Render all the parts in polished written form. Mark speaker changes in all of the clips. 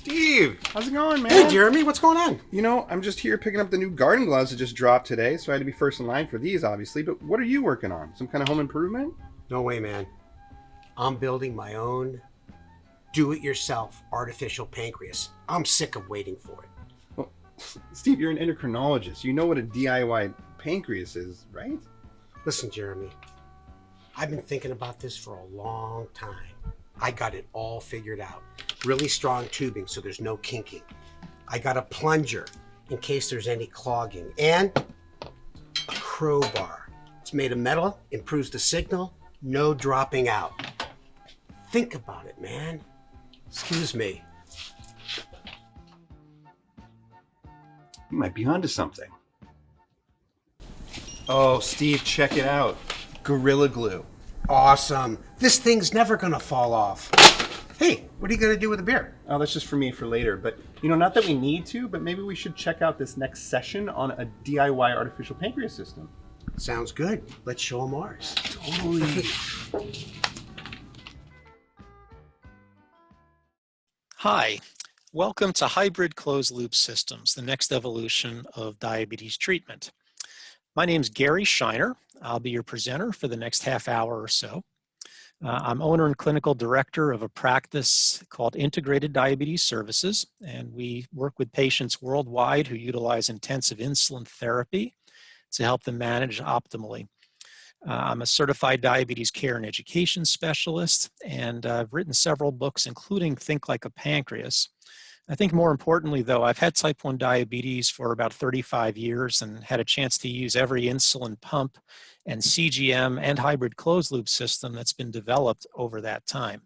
Speaker 1: Steve!
Speaker 2: How's it going, man?
Speaker 1: Hey, Jeremy, what's going on?
Speaker 2: You know, I'm just here picking up the new garden gloves that just dropped today, so I had to be first in line for these, obviously. But what are you working on? Some kind of home improvement?
Speaker 1: No way, man. I'm building my own do-it-yourself artificial pancreas. I'm sick of waiting for it.
Speaker 2: Well, Steve, you're an endocrinologist. You know what a DIY pancreas is, right?
Speaker 1: Listen, Jeremy, I've been thinking about this for a long time. I got it all figured out. Really strong tubing so there's no kinking. I got a plunger in case there's any clogging. And a crowbar. It's made of metal, improves the signal, no dropping out. Think about it, man. Excuse me.
Speaker 2: You might be onto something. Oh, Steve, check it out. Gorilla Glue.
Speaker 1: Awesome. This thing's never gonna fall off. Hey, what are you gonna do with the beer?
Speaker 2: Oh, that's just for me for later. But, you know, not that we need to, but maybe we should check out this next session on a DIY artificial pancreas system.
Speaker 1: Sounds good. Let's show them ours.
Speaker 2: Totally.
Speaker 3: Hi, welcome to Hybrid Closed Loop Systems, the next evolution of diabetes treatment. My name is Gary Scheiner. I'll be your presenter for the next half hour or so. I'm owner and clinical director of a practice called Integrated Diabetes Services, and we work with patients worldwide who utilize intensive insulin therapy to help them manage optimally. I'm a certified diabetes care and education specialist, and I've written several books, including Think Like a Pancreas. I think more importantly, though, I've had type 1 diabetes for about 35 years and had a chance to use every insulin pump and CGM and hybrid closed loop system that's been developed over that time.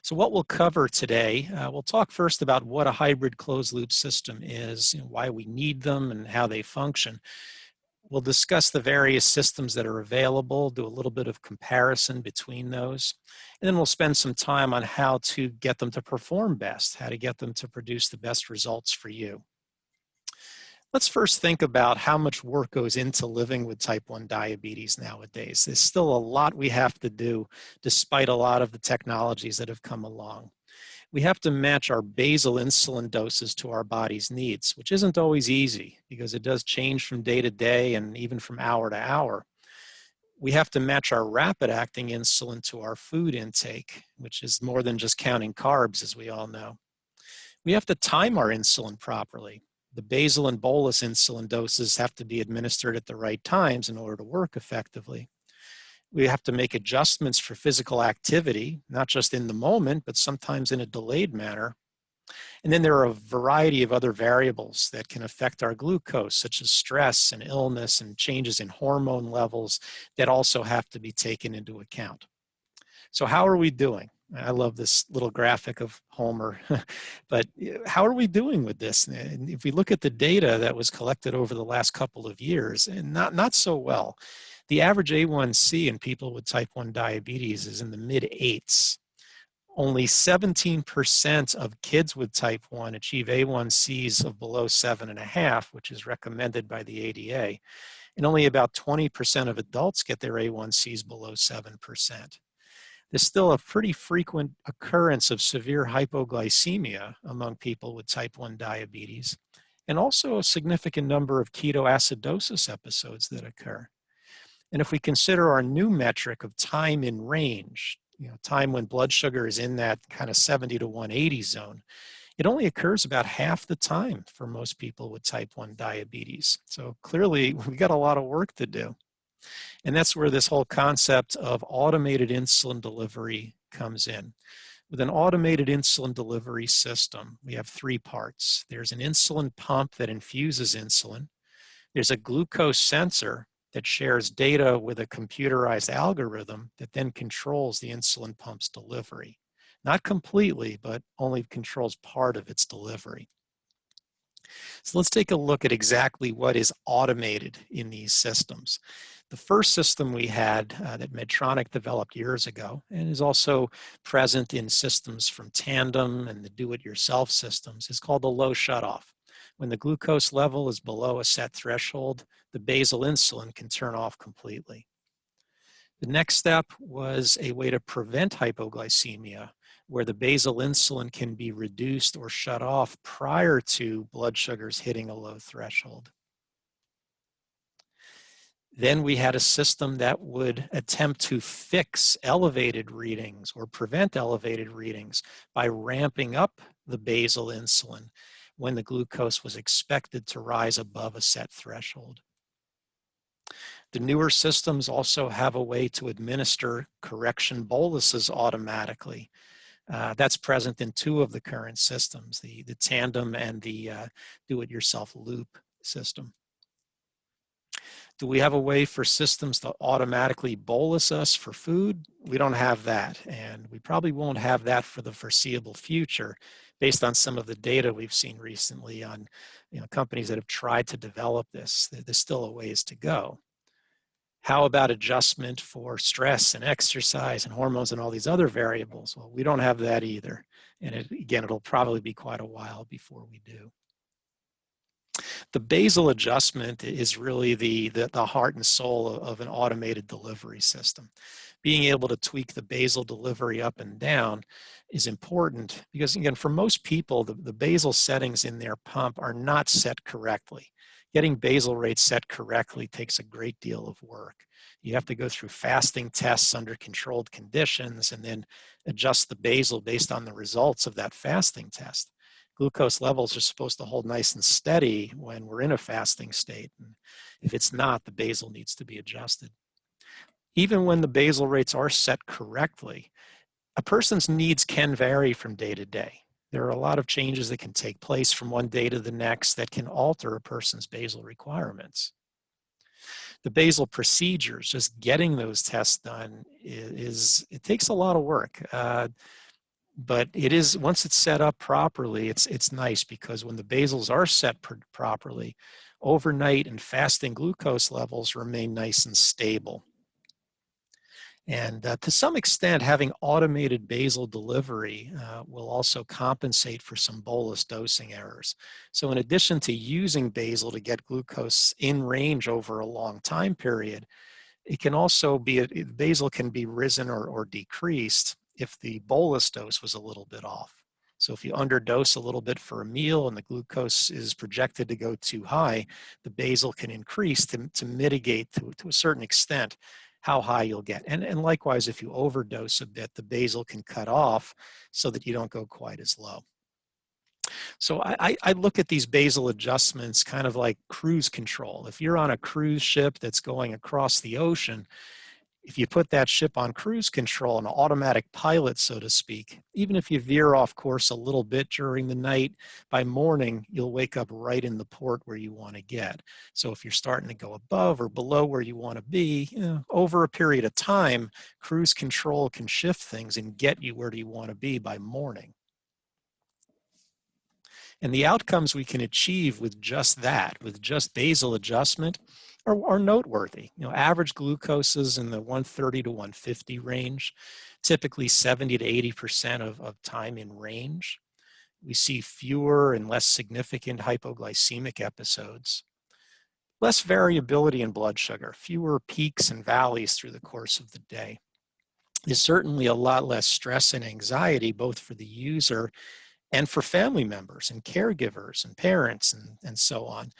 Speaker 3: So what we'll cover today, we'll talk first about what a hybrid closed loop system is, why we need them and how they function. We'll discuss the various systems that are available, do a little bit of comparison between those, and then we'll spend some time on how to get them to perform best, how to get them to produce the best results for you. Let's first think about how much work goes into living with type 1 diabetes nowadays. There's still a lot we have to do despite a lot of the technologies that have come along. We have to match our basal insulin doses to our body's needs, which isn't always easy because it does change from day to day and even from hour to hour. We have to match our rapid acting insulin to our food intake, which is more than just counting carbs, as we all know. We have to time our insulin properly. The basal and bolus insulin doses have to be administered at the right times in order to work effectively. We have to make adjustments for physical activity, not just in the moment, but sometimes in a delayed manner. And then there are a variety of other variables that can affect our glucose, such as stress and illness and changes in hormone levels that also have to be taken into account. So how are we doing? I love this little graphic of Homer, but how are we doing with this? And if we look at the data that was collected over the last couple of years, and not so well. The average A1C in people with type 1 diabetes is in the mid-8s. Only 17% of kids with type 1 achieve A1Cs of below 7.5, which is recommended by the ADA. And only about 20% of adults get their A1Cs below 7%. There's still a pretty frequent occurrence of severe hypoglycemia among people with type 1 diabetes, and also a significant number of ketoacidosis episodes that occur. And if we consider our new metric of time in range, time when blood sugar is in that kind of 70 to 180 zone, it only occurs about half the time for most people with type 1 diabetes. So clearly, we got a lot of work to do. And that's where this whole concept of automated insulin delivery comes in. With an automated insulin delivery system, we have three parts. There's an insulin pump that infuses insulin. There's a glucose sensor that shares data with a computerized algorithm that then controls the insulin pump's delivery. Not completely, but only controls part of its delivery. So let's take a look at exactly what is automated in these systems. The first system we had that Medtronic developed years ago and is also present in systems from Tandem and the do-it-yourself systems is called the low shutoff. When the glucose level is below a set threshold, the basal insulin can turn off completely. The next step was a way to prevent hypoglycemia where the basal insulin can be reduced or shut off prior to blood sugars hitting a low threshold. Then we had a system that would attempt to fix elevated readings or prevent elevated readings by ramping up the basal insulin when the glucose was expected to rise above a set threshold. The newer systems also have a way to administer correction boluses automatically. That's present in two of the current systems, the tandem and the do-it-yourself loop system. Do we have a way for systems to automatically bolus us for food? We don't have that, and we probably won't have that for the foreseeable future based on some of the data we've seen recently on companies that have tried to develop this. There's still a ways to go. How about adjustment for stress and exercise and hormones and all these other variables? Well, we don't have that either. And again, it'll probably be quite a while before we do. The basal adjustment is really the heart and soul of an automated delivery system. Being able to tweak the basal delivery up and down is important because, again, for most people, the basal settings in their pump are not set correctly. Getting basal rates set correctly takes a great deal of work. You have to go through fasting tests under controlled conditions and then adjust the basal based on the results of that fasting test. Glucose levels are supposed to hold nice and steady when we're in a fasting state. And if it's not, the basal needs to be adjusted. Even when the basal rates are set correctly, a person's needs can vary from day to day. There are a lot of changes that can take place from one day to the next that can alter a person's basal requirements. The basal procedures, just getting those tests done, it takes a lot of work. But it is, once it's set up properly, it's nice because when the basals are set properly, overnight and fasting glucose levels remain nice and stable. And to some extent, having automated basal delivery will also compensate for some bolus dosing errors. So in addition to using basal to get glucose in range over a long time period, it can also be, basal can be risen or decreased if the bolus dose was a little bit off. So if you underdose a little bit for a meal and the glucose is projected to go too high, the basal can increase to mitigate to a certain extent how high you'll get. And likewise, if you overdose a bit, the basal can cut off so that you don't go quite as low. So I look at these basal adjustments kind of like cruise control. If you're on a cruise ship that's going across the ocean, if you put that ship on cruise control, an automatic pilot, so to speak, even if you veer off course a little bit during the night, by morning, you'll wake up right in the port where you want to get. So if you're starting to go above or below where you want to be, over a period of time, cruise control can shift things and get you where you want to be by morning. And the outcomes we can achieve with just that, with just basal adjustment, are noteworthy. Average glucoses in the 130 to 150 range, typically 70 to 80% of time in range. We see fewer and less significant hypoglycemic episodes. Less variability in blood sugar, fewer peaks and valleys through the course of the day. There's certainly a lot less stress and anxiety, both for the user and for family members and caregivers and parents and so on,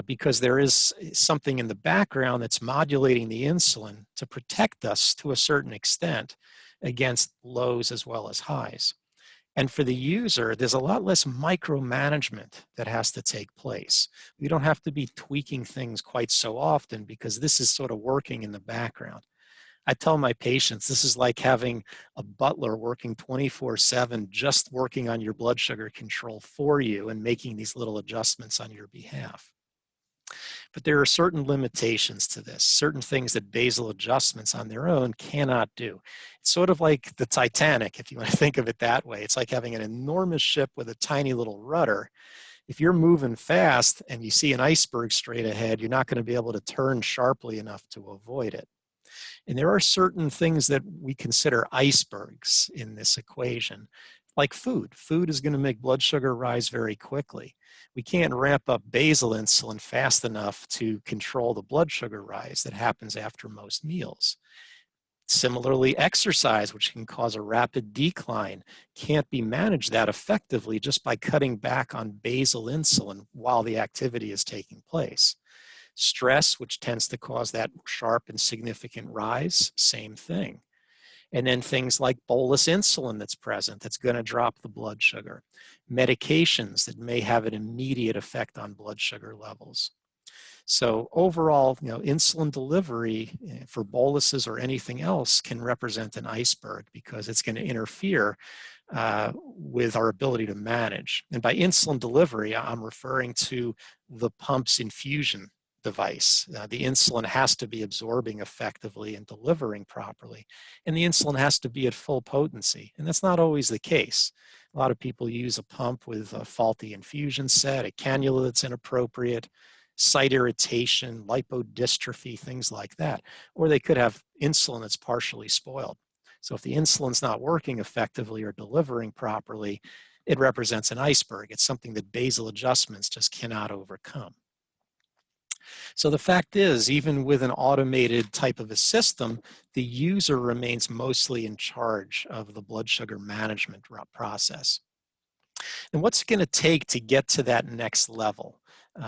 Speaker 3: because there is something in the background that's modulating the insulin to protect us to a certain extent against lows as well as highs. And for the user, there's a lot less micromanagement that has to take place. We don't have to be tweaking things quite so often because this is sort of working in the background. I tell my patients, this is like having a butler working 24/7, just working on your blood sugar control for you and making these little adjustments on your behalf. But there are certain limitations to this, certain things that basal adjustments on their own cannot do. It's sort of like the Titanic, if you want to think of it that way. It's like having an enormous ship with a tiny little rudder. If you're moving fast and you see an iceberg straight ahead, you're not going to be able to turn sharply enough to avoid it. And there are certain things that we consider icebergs in this equation, like food. Food is going to make blood sugar rise very quickly. We can't ramp up basal insulin fast enough to control the blood sugar rise that happens after most meals. Similarly, exercise, which can cause a rapid decline, can't be managed that effectively just by cutting back on basal insulin while the activity is taking place. Stress, which tends to cause that sharp and significant rise, same thing. And then things like bolus insulin that's present, that's going to drop the blood sugar. Medications that may have an immediate effect on blood sugar levels. So overall, insulin delivery for boluses or anything else can represent an iceberg because it's going to interfere with our ability to manage. And by insulin delivery, I'm referring to the pump's infusion device. The insulin has to be absorbing effectively and delivering properly. And the insulin has to be at full potency. And that's not always the case. A lot of people use a pump with a faulty infusion set, a cannula that's inappropriate, site irritation, lipodystrophy, things like that. Or they could have insulin that's partially spoiled. So if the insulin's not working effectively or delivering properly, it represents an iceberg. It's something that basal adjustments just cannot overcome. So the fact is, even with an automated type of a system, the user remains mostly in charge of the blood sugar management process. And what's it going to take to get to that next level,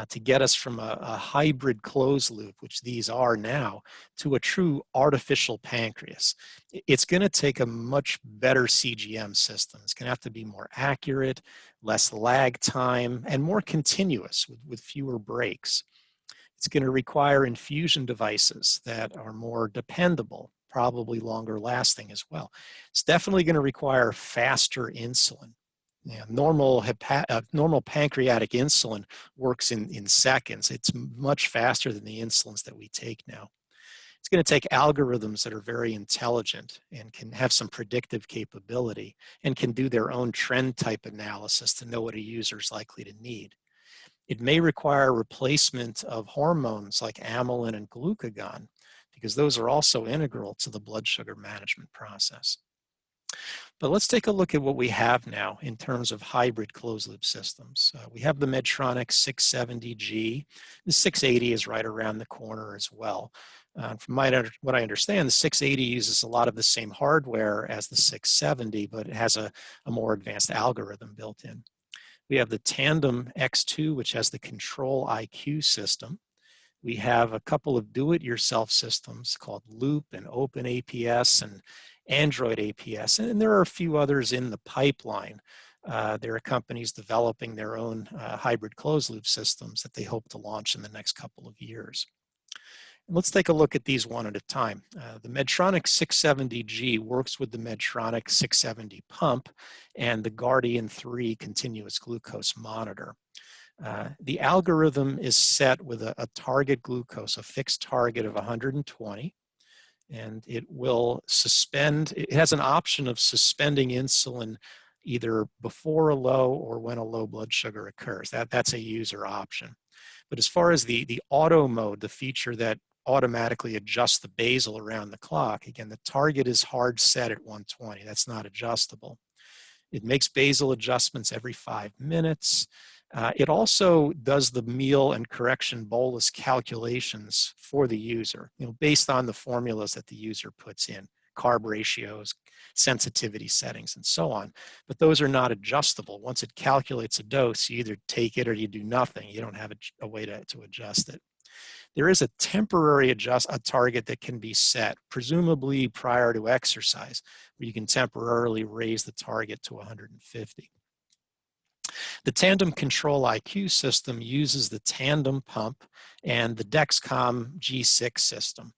Speaker 3: to get us from a hybrid closed loop, which these are now, to a true artificial pancreas? It's going to take a much better CGM system. It's going to have to be more accurate, less lag time, and more continuous with fewer breaks. It's going to require infusion devices that are more dependable, probably longer lasting as well. It's definitely going to require faster insulin. Normal pancreatic insulin works in seconds. It's much faster than the insulins that we take now. It's going to take algorithms that are very intelligent and can have some predictive capability and can do their own trend type analysis to know what a user is likely to need. It may require replacement of hormones like amylin and glucagon, because those are also integral to the blood sugar management process. But let's take a look at what we have now in terms of hybrid closed loop systems. We have the Medtronic 670G. The 680 is right around the corner as well. From what I understand, the 680 uses a lot of the same hardware as the 670, but it has a more advanced algorithm built in. We have the Tandem X2, which has the Control IQ system. We have a couple of do-it-yourself systems called Loop and Open APS and Android APS, and there are a few others in the pipeline. There are companies developing their own hybrid closed-loop systems that they hope to launch in the next couple of years. Let's take a look at these one at a time. The Medtronic 670G works with the Medtronic 670 pump and the Guardian 3 continuous glucose monitor. The algorithm is set with a target glucose, a fixed target of 120, and it will suspend. It has an option of suspending insulin either before a low or when a low blood sugar occurs. That's a user option. But as far as the auto mode, the feature that automatically adjusts the basal around the clock, again, the target is hard set at 120. That's not adjustable. It makes basal adjustments every 5 minutes. It also does the meal and correction bolus calculations for the user, based on the formulas that the user puts in, carb ratios, sensitivity settings, and so on. But those are not adjustable. Once it calculates a dose, you either take it or you do nothing. You don't have a way to adjust it. There is a temporary target that can be set, presumably prior to exercise, where you can temporarily raise the target to 150. The Tandem Control IQ system uses the Tandem pump and the Dexcom G6 system.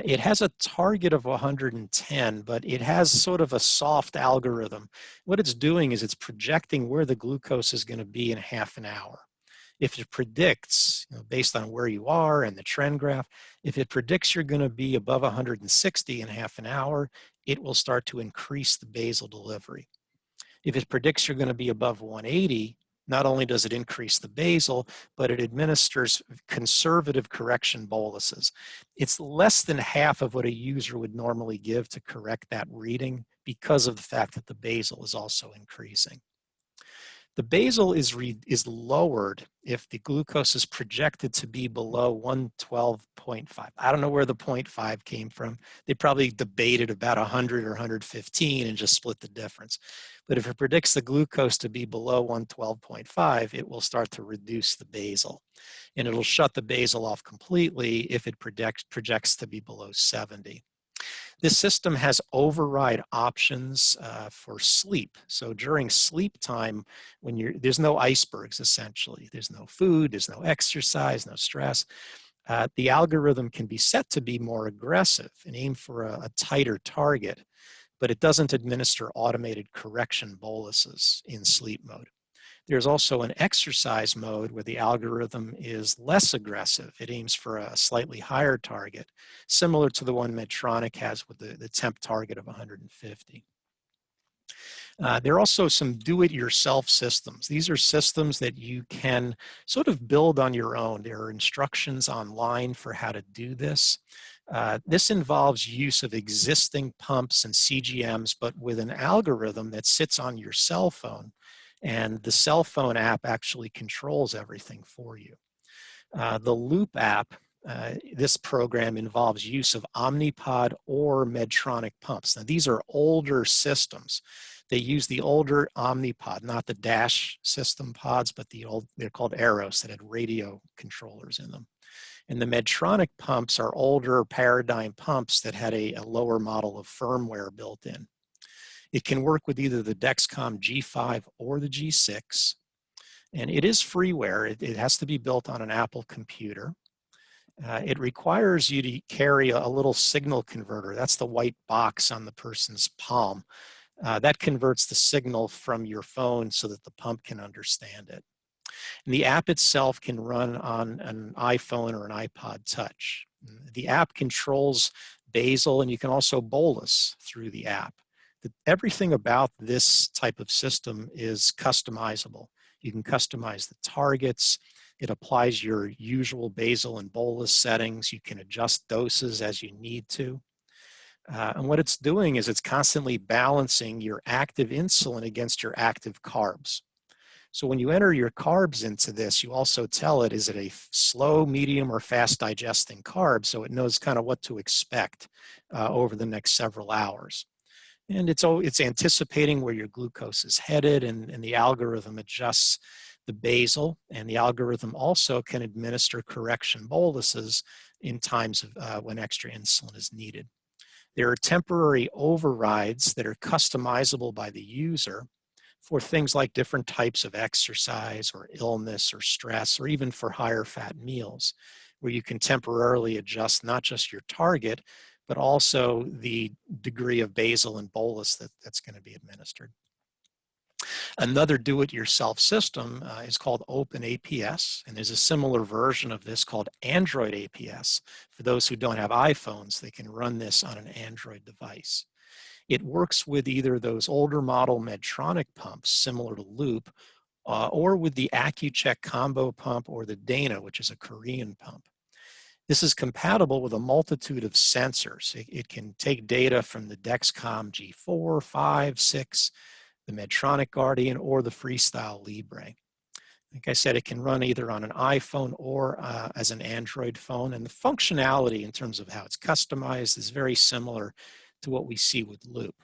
Speaker 3: It has a target of 110, but it has sort of a soft algorithm. What it's doing is it's projecting where the glucose is going to be in half an hour. If it predicts, based on where you are and the trend graph, if it predicts you're going to be above 160 in half an hour, it will start to increase the basal delivery. If it predicts you're going to be above 180, not only does it increase the basal, but it administers conservative correction boluses. It's less than half of what a user would normally give to correct that reading because of the fact that the basal is also increasing. The basal is lowered if the glucose is projected to be below 112.5. I don't know where the 0.5 came from. They probably debated about 100 or 115 and just split the difference. But if it predicts the glucose to be below 112.5, it will start to reduce the basal. And it'll shut the basal off completely if it projects to be below 70. This system has override options for sleep. So during sleep time, when there's no icebergs essentially. There's no food, there's no exercise, no stress. The algorithm can be set to be more aggressive and aim for a tighter target, but it doesn't administer automated correction boluses in sleep mode. There's also an exercise mode where the algorithm is less aggressive. It aims for a slightly higher target, similar to the one Medtronic has with the temp target of 150. There are also some do-it-yourself systems. These are systems that you can sort of build on your own. There are instructions online for how to do this. This involves use of existing pumps and CGMs, but with an algorithm that sits on your cell phone, and the cell phone app actually controls everything for you. The Loop app, this program involves use of Omnipod or Medtronic pumps. Now, these are older systems. They use the older Omnipod, not the Dash system pods, but they're called Aeros that had radio controllers in them. And the Medtronic pumps are older paradigm pumps that had a lower model of firmware built in. It can work with either the Dexcom G5 or the G6. And it is freeware. It has to be built on an Apple computer. It requires you to carry a little signal converter. That's the white box on the person's palm. That converts the signal from your phone so that the pump can understand it. And the app itself can run on an iPhone or an iPod Touch. The app controls basal, and you can also bolus through the app. Everything about this type of system is customizable. You can customize the targets. It applies your usual basal and bolus settings. You can adjust doses as you need to. And what it's doing is it's constantly balancing your active insulin against your active carbs. So when you enter your carbs into this, you also tell it, is it a slow, medium, or fast digesting carb? So it knows kind of what to expect over the next several hours. And it's anticipating where your glucose is headed, and the algorithm adjusts the basal, and the algorithm also can administer correction boluses in times of when extra insulin is needed. There are temporary overrides that are customizable by the user for things like different types of exercise or illness or stress, or even for higher fat meals, where you can temporarily adjust not just your target, but also the degree of basal and bolus that's going to be administered. Another do-it-yourself system is called OpenAPS, and there's a similar version of this called Android APS. For those who don't have iPhones, they can run this on an Android device. It works with either those older model Medtronic pumps, similar to Loop, or with the Accu-Check combo pump or the Dana, which is a Korean pump. This is compatible with a multitude of sensors. It can take data from the Dexcom G4, 5, 6, the Medtronic Guardian, or the Freestyle Libre. Like I said, it can run either on an iPhone or as an Android phone, and the functionality in terms of how it's customized is very similar to what we see with Loop.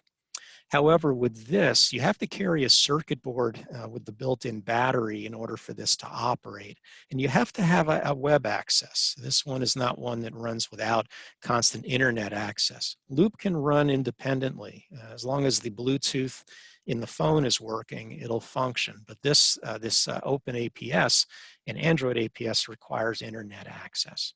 Speaker 3: However, with this, you have to carry a circuit board with the built-in battery in order for this to operate. And you have to have a web access. This one is not one that runs without constant internet access. Loop can run independently. As long as the Bluetooth in the phone is working, it'll function. But this Open APS and Android APS requires internet access.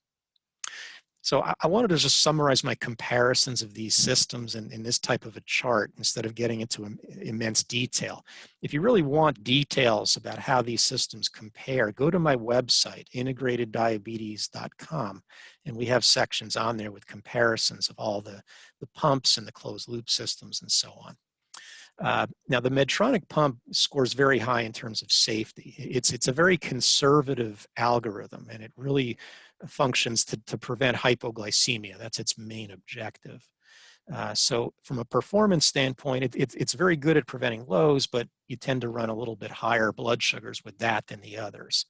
Speaker 3: So I wanted to just summarize my comparisons of these systems in this type of a chart instead of getting into immense detail. If you really want details about how these systems compare, go to my website, integrateddiabetes.com, and we have sections on there with comparisons of all the pumps and the closed loop systems and so on. Now, the Medtronic pump scores very high in terms of safety. It's a very conservative algorithm, and it really functions to prevent hypoglycemia. That's its main objective. So from a performance standpoint, it's very good at preventing lows, but you tend to run a little bit higher blood sugars with that than the others.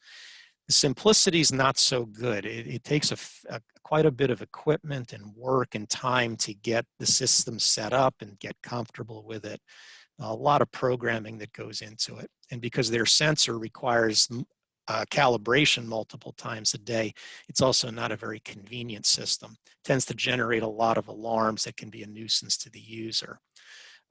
Speaker 3: The simplicity is not so good. It takes quite a bit of equipment and work and time to get the system set up and get comfortable with it. A lot of programming that goes into it. And because their sensor requires calibration multiple times a day, it's also not a very convenient system. It tends to generate a lot of alarms that can be a nuisance to the user.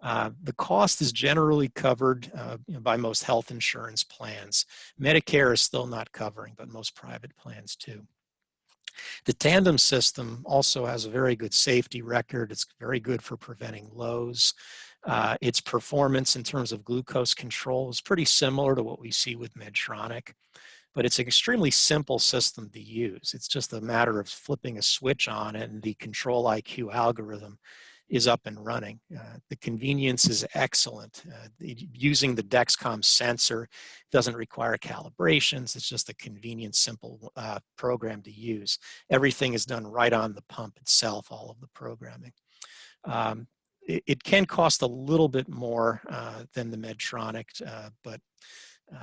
Speaker 3: The cost is generally covered by most health insurance plans. Medicare is still not covering, but most private plans too. The tandem system also has a very good safety record. It's very good for preventing lows. Its performance in terms of glucose control is pretty similar to what we see with Medtronic, but it's an extremely simple system to use. It's just a matter of flipping a switch on and the Control IQ algorithm is up and running. The convenience is excellent. Using the Dexcom sensor doesn't require calibrations. It's just a convenient, simple program to use. Everything is done right on the pump itself, all of the programming. It can cost a little bit more than the Medtronic, but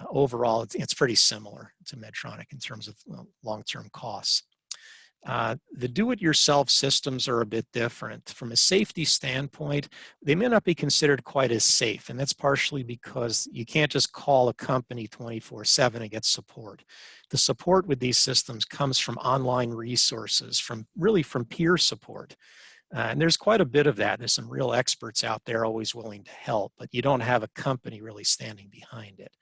Speaker 3: overall, it's pretty similar to Medtronic in terms of long-term costs. The do-it-yourself systems are a bit different. From a safety standpoint, they may not be considered quite as safe, and that's partially because you can't just call a company 24/7 and get support. The support with these systems comes from online resources, really from peer support. And there's quite a bit of that. There's some real experts out there always willing to help, but you don't have a company really standing behind it.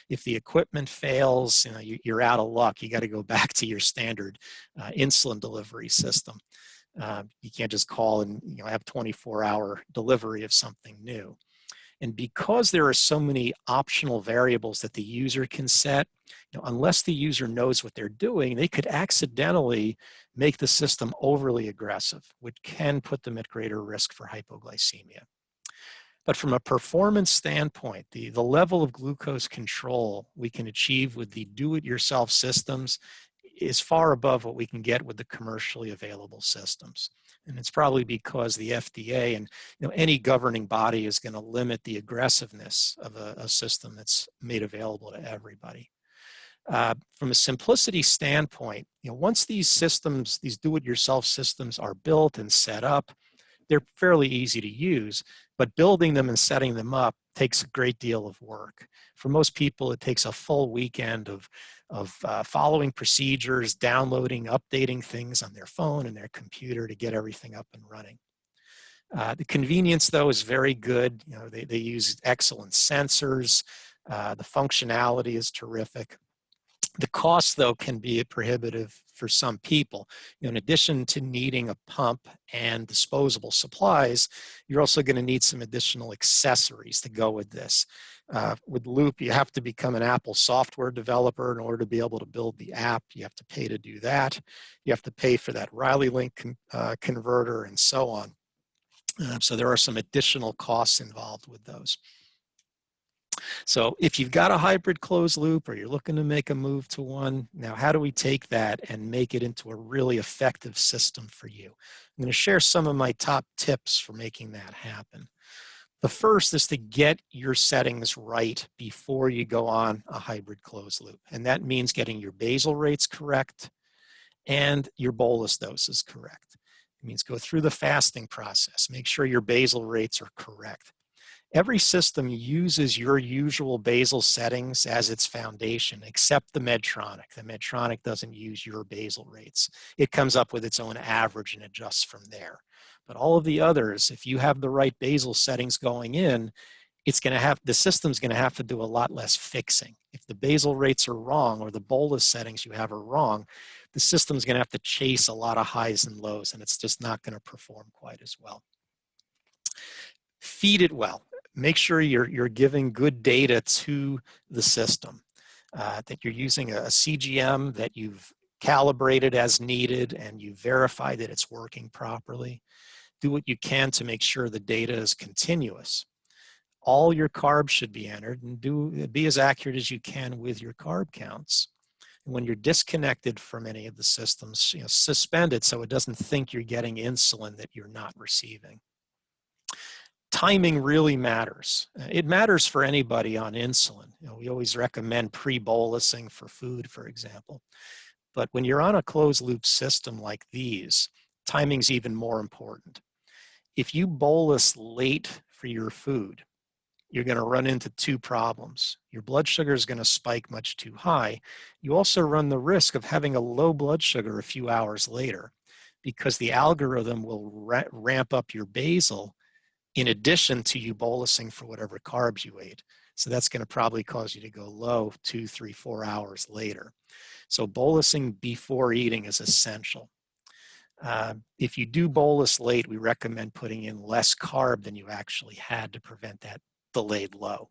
Speaker 3: If the equipment fails, you're out of luck. You got to go back to your standard insulin delivery system. You can't just call and have 24-hour delivery of something new. And because there are so many optional variables that the user can set, unless the user knows what they're doing, they could accidentally make the system overly aggressive, which can put them at greater risk for hypoglycemia. But from a performance standpoint, the level of glucose control we can achieve with the do-it-yourself systems is far above what we can get with the commercially available systems. And it's probably because the FDA and any governing body is going to limit the aggressiveness of a system that's made available to everybody. From a simplicity standpoint, once these systems, these do-it-yourself systems are built and set up, they're fairly easy to use, but building them and setting them up takes a great deal of work. For most people, it takes a full weekend of following procedures, downloading, updating things on their phone and their computer to get everything up and running. The convenience, though, is very good. They use excellent sensors. The functionality is terrific. The cost, though, can be prohibitive for some people. In addition to needing a pump and disposable supplies, you're also going to need some additional accessories to go with this. With Loop, you have to become an Apple software developer in order to be able to build the app. You have to pay to do that. You have to pay for that Riley link converter and so on. So there are some additional costs involved with those. So if you've got a hybrid closed loop or you're looking to make a move to one, now how do we take that and make it into a really effective system for you? I'm going to share some of my top tips for making that happen. The first is to get your settings right before you go on a hybrid closed loop. And that means getting your basal rates correct and your bolus doses correct. It means go through the fasting process. Make sure your basal rates are correct. Every system uses your usual basal settings as its foundation, except the Medtronic. The Medtronic doesn't use your basal rates. It comes up with its own average and adjusts from there. But all of the others, if you have the right basal settings going in, the system's going to have to do a lot less fixing. If the basal rates are wrong or the bolus settings you have are wrong, the system's going to have to chase a lot of highs and lows, and it's just not going to perform quite as well. Feed it well. Make sure you're giving good data to the system. That you're using a CGM that you've calibrated as needed and you verify that it's working properly. Do what you can to make sure the data is continuous. All your carbs should be entered, and be as accurate as you can with your carb counts. And when you're disconnected from any of the systems, suspend it so it doesn't think you're getting insulin that you're not receiving. timing really matters. It matters for anybody on insulin. We always recommend pre-bolusing for food, for example. But when you're on a closed loop system like these, timing's even more important. If you bolus late for your food, you're going to run into two problems. Your blood sugar is going to spike much too high. You also run the risk of having a low blood sugar a few hours later because the algorithm will ramp up your basal in addition to you bolusing for whatever carbs you ate. So that's going to probably cause you to go low 2, 3, 4 hours later. So bolusing before eating is essential. If you do bolus late, we recommend putting in less carb than you actually had to prevent that delayed low.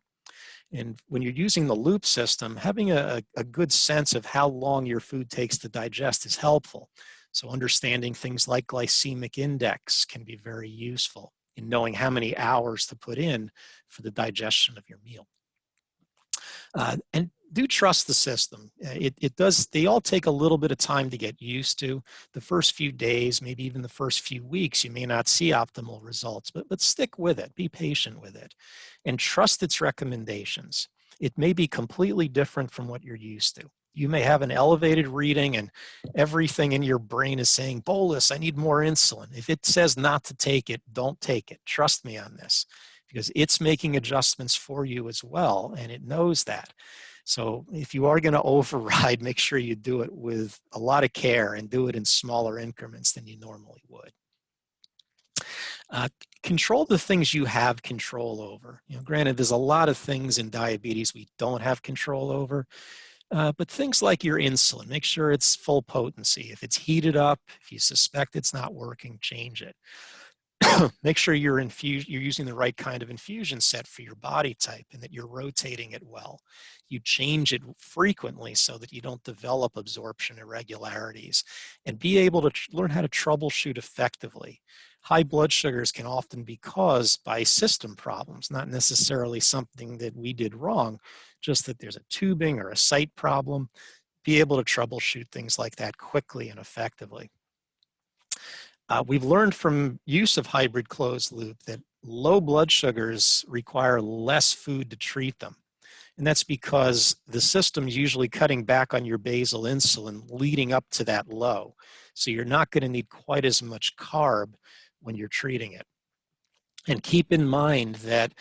Speaker 3: And when you're using the loop system, having a good sense of how long your food takes to digest is helpful. So understanding things like glycemic index can be very useful in knowing how many hours to put in for the digestion of your meal. And do trust the system. It does, they all take a little bit of time to get used to. The first few days, maybe even the first few weeks, you may not see optimal results, but stick with it, be patient with it, and trust its recommendations. It may be completely different from what you're used to. You may have an elevated reading and everything in your brain is saying, bolus, I need more insulin. If it says not to take it, don't take it. Trust me on this, because it's making adjustments for you as well, and it knows that. So if you are going to override, make sure you do it with a lot of care and do it in smaller increments than you normally would. Control the things you have control over. Granted, there's a lot of things in diabetes we don't have control over, but things like your insulin, make sure it's full potency. If it's heated up, if you suspect it's not working, change it. Make sure you're using the right kind of infusion set for your body type and that you're rotating it well. You change it frequently so that you don't develop absorption irregularities, and be able to learn how to troubleshoot effectively. High blood sugars can often be caused by system problems, not necessarily something that we did wrong, just that there's a tubing or a site problem. Be able to troubleshoot things like that quickly and effectively. We've learned from use of hybrid closed loop that low blood sugars require less food to treat them. And that's because the system's usually cutting back on your basal insulin leading up to that low. So you're not going to need quite as much carb when you're treating it. And keep in mind that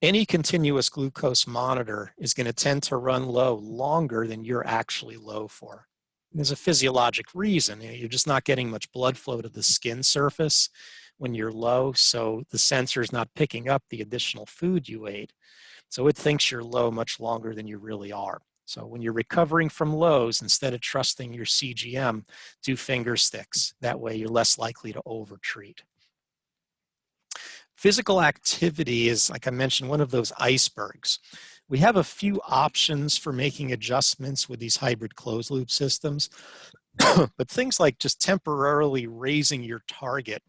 Speaker 3: any continuous glucose monitor is going to tend to run low longer than you're actually low for. There's a physiologic reason. You're just not getting much blood flow to the skin surface when you're low, so the sensor is not picking up the additional food you ate. So it thinks you're low much longer than you really are. So when you're recovering from lows, instead of trusting your CGM, do finger sticks. That way you're less likely to overtreat. Physical activity is, like I mentioned, one of those icebergs. We have a few options for making adjustments with these hybrid closed loop systems, but things like just temporarily raising your target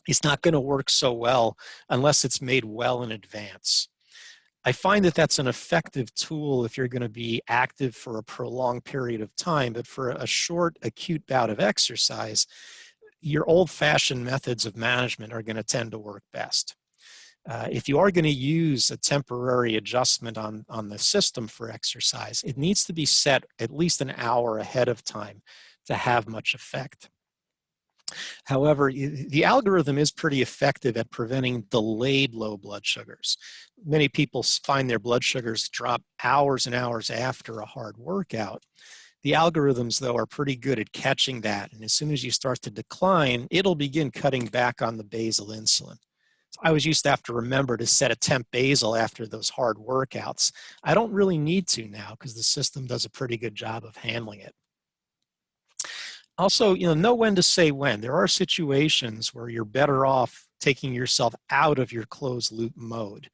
Speaker 3: is not going to work so well unless it's made well in advance. I find that that's an effective tool if you're going to be active for a prolonged period of time, but for a short acute bout of exercise, your old-fashioned methods of management are going to tend to work best. If you are going to use a temporary adjustment on the system for exercise, it needs to be set at least an hour ahead of time to have much effect. However, the algorithm is pretty effective at preventing delayed low blood sugars. Many people find their blood sugars drop hours and hours after a hard workout. The algorithms, though, are pretty good at catching that, and as soon as you start to decline, it'll begin cutting back on the basal insulin. I always used to have to remember to set a temp basal after those hard workouts. I don't really need to now because the system does a pretty good job of handling it. Also, know when to say when. There are situations where you're better off taking yourself out of your closed loop mode.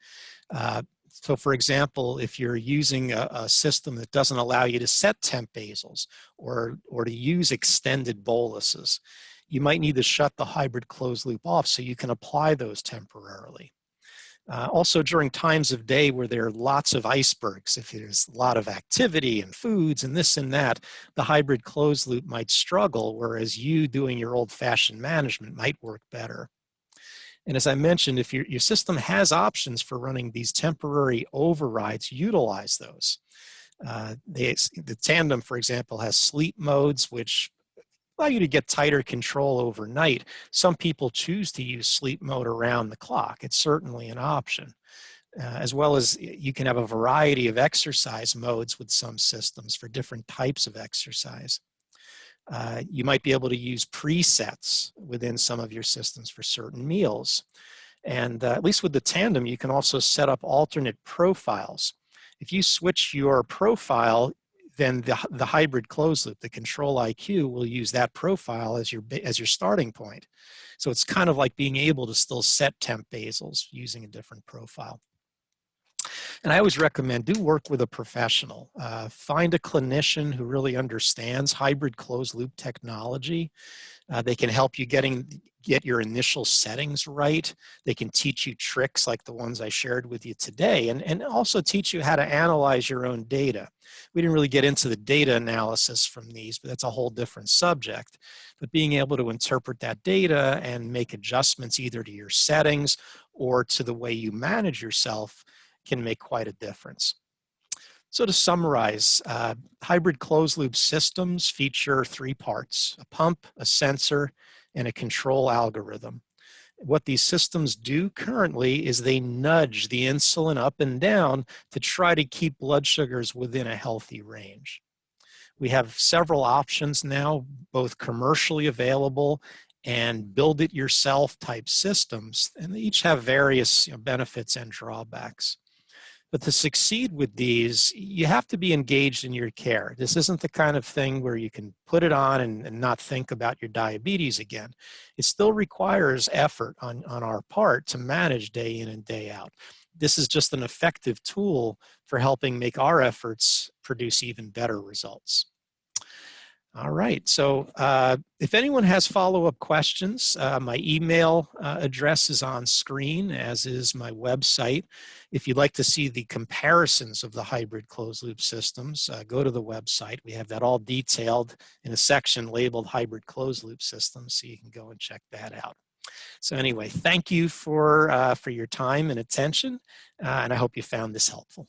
Speaker 3: So for example, if you're using a system that doesn't allow you to set temp basals or to use extended boluses, you might need to shut the hybrid closed loop off so you can apply those temporarily. Also during times of day where there are lots of icebergs, if there's a lot of activity and foods and this and that, the hybrid closed loop might struggle, whereas you doing your old-fashioned management might work better. And as I mentioned, if your system has options for running these temporary overrides, utilize those. The Tandem, for example, has sleep modes, which allow you to get tighter control overnight. Some people choose to use sleep mode around the clock. It's certainly an option. As well as you can have a variety of exercise modes with some systems for different types of exercise. You might be able to use presets within some of your systems for certain meals. And at least with the Tandem, you can also set up alternate profiles. If you switch your profile, then the hybrid closed loop, the Control IQ, will use that profile as your starting point. So it's kind of like being able to still set temp basals using a different profile. And I always recommend do work with a professional. Find a clinician who really understands hybrid closed loop technology. They can help you get your initial settings right. They can teach you tricks like the ones I shared with you today, and also teach you how to analyze your own data. We didn't really get into the data analysis from these, but that's a whole different subject. But being able to interpret that data and make adjustments either to your settings or to the way you manage yourself can make quite a difference. So to summarize, hybrid closed loop systems feature three parts: a pump, a sensor, and a control algorithm. What these systems do currently is they nudge the insulin up and down to try to keep blood sugars within a healthy range. We have several options now, both commercially available and build it yourself type systems, and they each have various benefits and drawbacks. But to succeed with these, you have to be engaged in your care. This isn't the kind of thing where you can put it on and not think about your diabetes again. It still requires effort on our part to manage day in and day out. This is just an effective tool for helping make our efforts produce even better results. All right, so if anyone has follow-up questions, my email address is on screen, as is my website. If you'd like to see the comparisons of the hybrid closed-loop systems, go to the website. We have that all detailed in a section labeled hybrid closed-loop systems, so you can go and check that out. So anyway, thank you for your time and attention, and I hope you found this helpful.